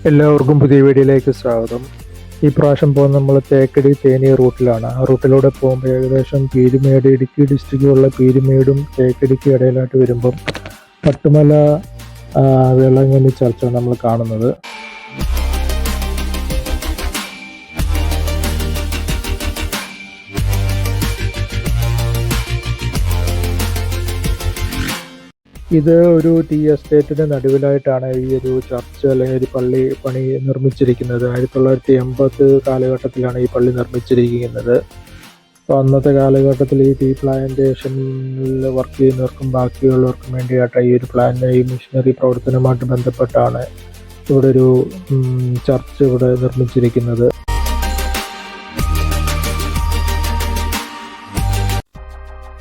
എല്ലാവർക്കും പുതിയ വീഡിയോയിലേക്ക് സ്വാഗതം. ഈ പ്രാവശ്യം പോകുന്നത് നമ്മൾ തേക്കടി തേനി റൂട്ടിലാണ്. ആ റൂട്ടിലൂടെ പോകുമ്പോൾ ഏകദേശം പീരുമേട്, ഇടുക്കി ഡിസ്ട്രിക്റ്റിലുള്ള പീരുമേടും തേക്കടിക്കും ഇടയിലായിട്ട് വരുമ്പം പട്ടുമല വേളാങ്കണ്ണി ചർച്ചാണ് നമ്മൾ കാണുന്നത്. ഇത് ഒരു ടീ എസ്റ്റേറ്റിന്റെ നടുവിലായിട്ടാണ് ഈ ഒരു ചർച്ച് അല്ലെങ്കിൽ ഒരു പള്ളി പണി നിർമ്മിച്ചിരിക്കുന്നത്. 1980 കാലഘട്ടത്തിലാണ് ഈ പള്ളി നിർമ്മിച്ചിരിക്കുന്നത്. അപ്പോൾ അന്നത്തെ കാലഘട്ടത്തിൽ ഈ ടീ പ്ലാന്റേഷനിൽ വർക്ക് ചെയ്യുന്നവർക്കും ബാക്കിയുള്ളവർക്കും വേണ്ടിയായിട്ട് ഈ മിഷനറി പ്രവർത്തനവുമായിട്ട് ബന്ധപ്പെട്ടാണ് ഇവിടെ ഒരു ചർച്ച് ഇവിടെ നിർമ്മിച്ചിരിക്കുന്നത്.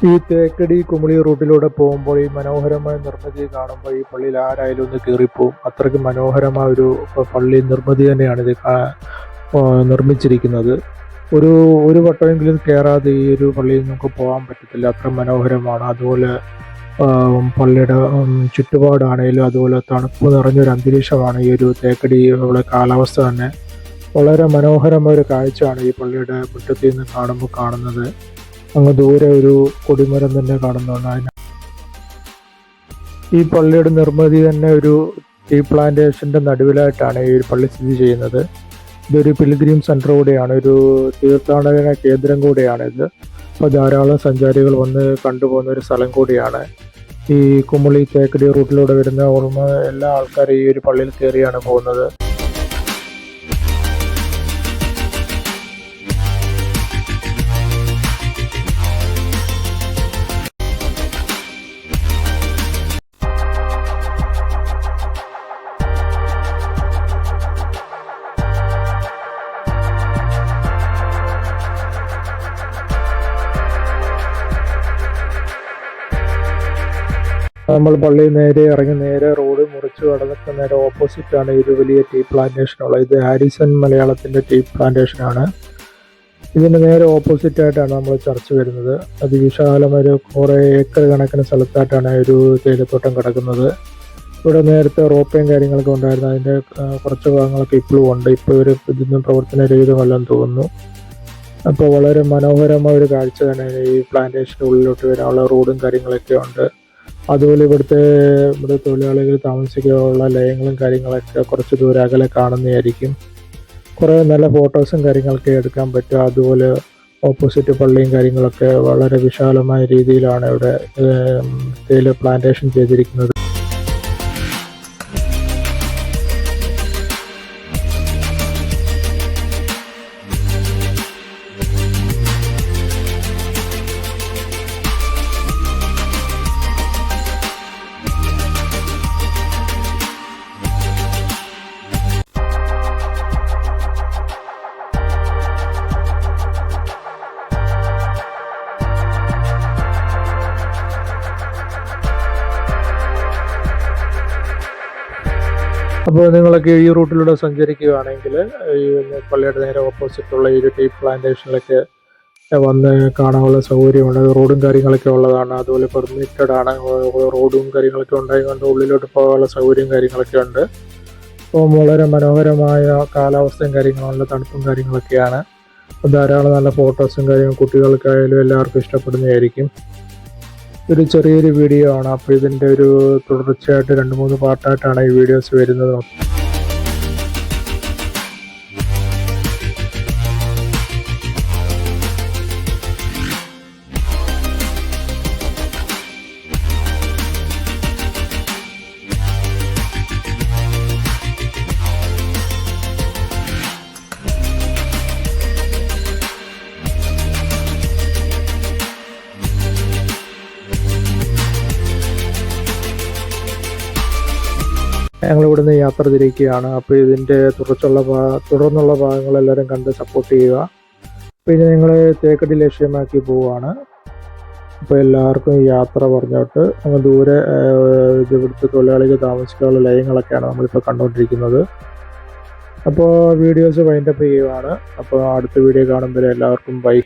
ഈ തേക്കടി കുമളി റൂട്ടിലൂടെ പോകുമ്പോൾ ഈ മനോഹരമായ നിർമ്മിതി കാണുമ്പോൾ ഈ പള്ളിയിൽ ആരായാലും ഒന്ന് കയറിപ്പോവും. അത്രയ്ക്ക് മനോഹരമായ ഒരു പള്ളി നിർമ്മിതി തന്നെയാണ് ഇത് നിർമ്മിച്ചിരിക്കുന്നത്. ഒരു വട്ടമെങ്കിലും കയറാതെ ഈ ഒരു പള്ളിയിൽ നമുക്ക് പോകാൻ പറ്റത്തില്ല, അത്ര മനോഹരമാണ്. അതുപോലെ പള്ളിയുടെ ചുറ്റുപാടാണേലും അതുപോലെ തണുപ്പ് നിറഞ്ഞൊരു അന്തരീക്ഷമാണ് ഈ ഒരു തേക്കടി ഉള്ള കാലാവസ്ഥ തന്നെ. വളരെ മനോഹരമായ ഒരു കാഴ്ചയാണ് ഈ പള്ളിയുടെ മുറ്റത്തിൽ നിന്ന് കാണുന്നത്. അങ്ങ് ദൂരെ ഒരു കൊടിമരം തന്നെ കാണുന്നതാണ്. ഈ പള്ളിയുടെ നിർമ്മിതി തന്നെ ഒരു ടീ പ്ലാന്റേഷന്റെ നടുവിലായിട്ടാണ് ഈ ഒരു പള്ളി സ്ഥിതി ചെയ്യുന്നത്. ഇതൊരു പിൽഗ്രിം സെന്റർ കൂടെയാണ്, ഒരു തീർത്ഥാടന കേന്ദ്രം കൂടെയാണ് ഇത്. അപ്പോൾ ധാരാളം സഞ്ചാരികൾ വന്ന് കണ്ടുപോകുന്ന ഒരു സ്ഥലം കൂടിയാണ്. ഈ കുമളി തേക്കടി റൂട്ടിലൂടെ വരുന്ന എല്ലാ ആൾക്കാരും ഈ ഒരു പള്ളിയിൽ കയറിയാണ് പോകുന്നത്. നമ്മൾ പള്ളി നേരെ ഇറങ്ങി നേരെ റോഡ് മുറിച്ച് കടന്നിട്ട് നേരെ ഓപ്പോസിറ്റാണ് ഒരു വലിയ ടീ പ്ലാന്റേഷൻ ഉള്ളത്. ഇത് ഹാരിസൺ മലയാളത്തിൻ്റെ ടീ പ്ലാന്റേഷനാണ്. ഇതിന് നേരെ ഓപ്പോസിറ്റായിട്ടാണ് നമ്മൾ ചർച്ച വരുന്നത്. അതിവിശാലമായ കുറേ ഏക്കർ കണക്കിന് സ്ഥലത്തായിട്ടാണ് ഒരു തേയിലത്തോട്ടം കിടക്കുന്നത്. ഇവിടെ നേരത്തെ റോപ്പയും കാര്യങ്ങളൊക്കെ ഉണ്ടായിരുന്നു. അതിൻ്റെ കുറച്ച് ഭാഗങ്ങളൊക്കെ ഇപ്പോഴും ഉണ്ട്. ഇപ്പോൾ ഇതൊന്നും പ്രവർത്തനരഹിതമല്ലെന്ന് തോന്നുന്നു. അപ്പോൾ വളരെ മനോഹരമായ ഒരു കാഴ്ച തന്നെ. ഈ പ്ലാന്റേഷൻ്റെ ഉള്ളിലോട്ട് വരാനുള്ള റോഡും കാര്യങ്ങളൊക്കെ ഉണ്ട്. അതുപോലെ ഇവിടെ തൊഴിലാളികൾ താമസിക്കാനുള്ള ലയങ്ങളും കാര്യങ്ങളൊക്കെ കുറച്ച് ദൂരം അകലെ കാണുന്നതായിരിക്കും. കുറേ നല്ല ഫോട്ടോസും കാര്യങ്ങളൊക്കെ എടുക്കാൻ പറ്റും. അതുപോലെ ഓപ്പോസിറ്റ് പള്ളിയും കാര്യങ്ങളൊക്കെ വളരെ വിശാലമായ രീതിയിലാണ് ഇവിടെ തേയില പ്ലാന്റേഷൻ ചെയ്തിരിക്കുന്നത്. അപ്പോൾ നിങ്ങളൊക്കെ ഈ റൂട്ടിലൂടെ സഞ്ചരിക്കുകയാണെങ്കിൽ ഈ പള്ളിയുടെ നേരെ ഓപ്പോസിറ്റുള്ള ഈ ഒരു ടീ പ്ലാന്റേഷനിലൊക്കെ വന്ന് കാണാനുള്ള സൗകര്യമുണ്ട്. റോഡും കാര്യങ്ങളൊക്കെ ഉള്ളതാണ്. അതുപോലെ പെർമിറ്റഡ് ആണ്. റോഡും കാര്യങ്ങളൊക്കെ ഉണ്ടായതുകൊണ്ട് ഉള്ളിലോട്ട് പോകാനുള്ള സൗകര്യവും കാര്യങ്ങളൊക്കെ ഉണ്ട്. അപ്പോൾ വളരെ മനോഹരമായ കാലാവസ്ഥയും കാര്യങ്ങളുള്ള തണുപ്പും കാര്യങ്ങളൊക്കെയാണ്. ധാരാളം നല്ല ഫോട്ടോസും കാര്യങ്ങളും കുട്ടികൾക്കായാലും എല്ലാവർക്കും ഇഷ്ടപ്പെടുന്നതായിരിക്കും. ഒരു ചെറിയൊരു വീഡിയോ ആണ്. അപ്പോൾ ഇതിൻ്റെ ഒരു തുടർച്ചയായിട്ട് 2-3 പാർട്ടായിട്ടാണ് ഈ വീഡിയോസ് വരുന്നത്. ഞങ്ങൾ ഇവിടുന്ന് യാത്ര തിരിക്കുകയാണ്. അപ്പോൾ ഇതിൻ്റെ തുടർന്നുള്ള ഭാഗങ്ങളെല്ലാവരും കണ്ട് സപ്പോർട്ട് ചെയ്യുക. പിന്നെ ഞങ്ങൾ തേക്കടി ലക്ഷ്യമാക്കി പോവുകയാണ്. അപ്പോൾ എല്ലാവർക്കും യാത്ര പറഞ്ഞോട്ട് അങ്ങ് ദൂരെ ഇവിടുത്തെ തൊഴിലാളികൾ താമസിക്കാനുള്ള ലയങ്ങളൊക്കെയാണ് നമ്മളിപ്പോൾ കണ്ടുകൊണ്ടിരിക്കുന്നത്. അപ്പോൾ വീഡിയോസ് വൈൻഡപ്പ് ചെയ്യുകയാണ്. അപ്പോൾ അടുത്ത വീഡിയോ കാണുമ്പോൾ എല്ലാവർക്കും ബൈ.